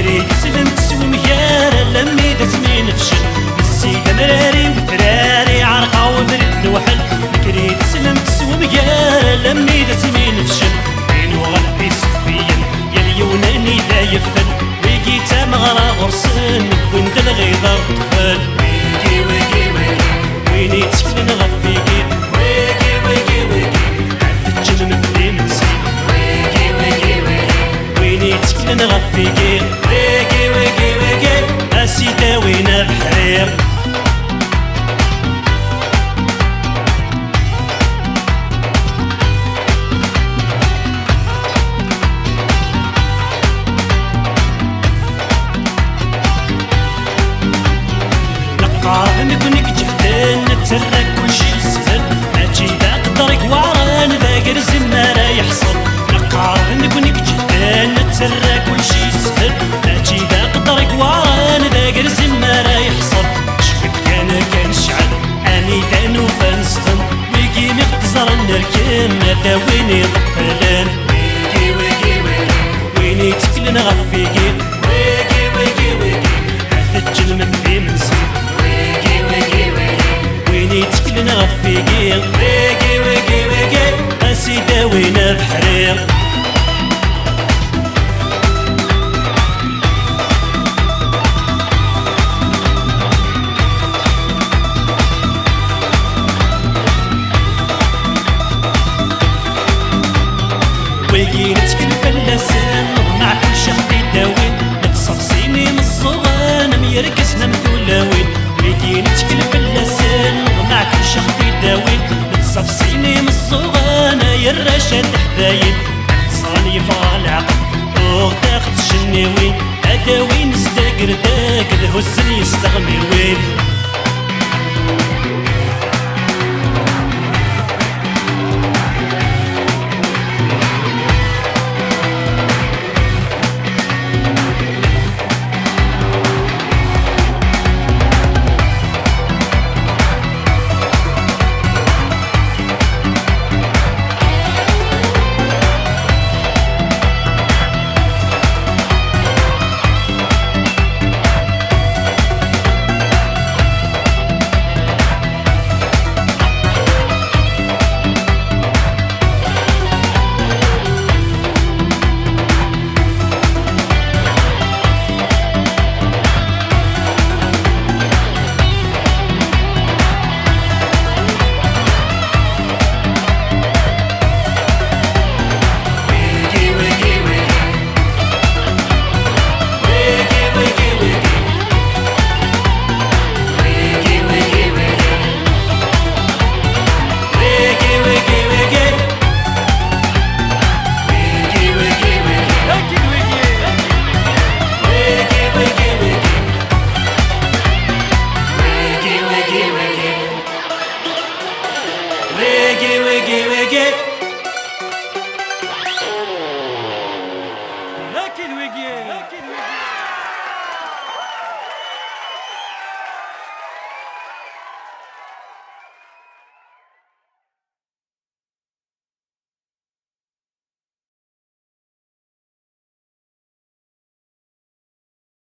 كريت سلم تسوي ميارة لمي دات من فشل السيدة مراري وتراري عرقة وبرد نوحل كريت سلم تسوي ميارة لمي دات من فشل بين وغلبي صفيا يا اليوناني لا يفل ويجي مغرى غرسن وند الغيظة طفل ويجي ويجي ويجي ويني تكلن غفيكي ويجي ويجي ويجي عاد الجنم بدي منسي ويجي ويجي ويجي ويني تكلن غفيكي ويجي ويجي ويجي أسيدة وين الحرير نكونك جهدان نتسرك كل شي سهل ماشي ذا قدرك وعران ذاكر زما لا يحصل نقار نكونك جهدان نتسرك كل شي سهل ماشي ذا قدرك وعران ذاكر زما لا يحصل شفت كان شعل اني دانو فنستن ويجي مختزر نركم هذا ويني ضبلان ويجي ويجي ويجي ويني تكلن غفيكي ويجي ويجي ويجي هذا الجلم بدي منسي ويني تكلن غفيكي ويجي ويجي ويجي أسيدة وين الحرير ويجي نتكل فلسان مع كل شخص داوين نتصفصيني من الصغان ميركسنا مثولاوين ويجي نتكل فلسان مع كل شخص داوين نتصفصيني من الصغان يا الرشاد حداين اتصالي فالعقل وغتاخد الشناوين اداوين استاقر داك الهسن يستغمر وين